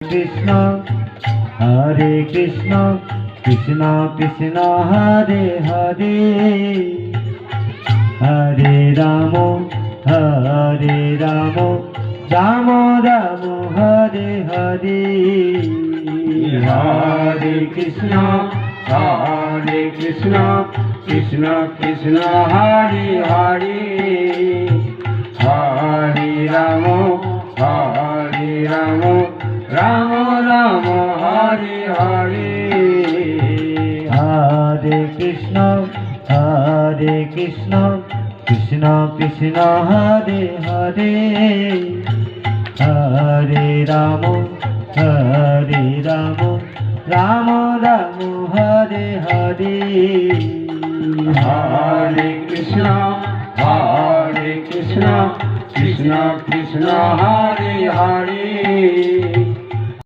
Krishna Hare Krishna Krishna Krishna Hare Hare Hare Ram Ram Ram Hare Hare Hare Krishna Krishna Krishna Hare Hare Hare Ram Ram Ram Hare Hare Hare Krishna Krishna Krishna Hare Hare Hare Ram Ram Ram Hare Hare Hare Krishna Krishna Krishna Hare Hare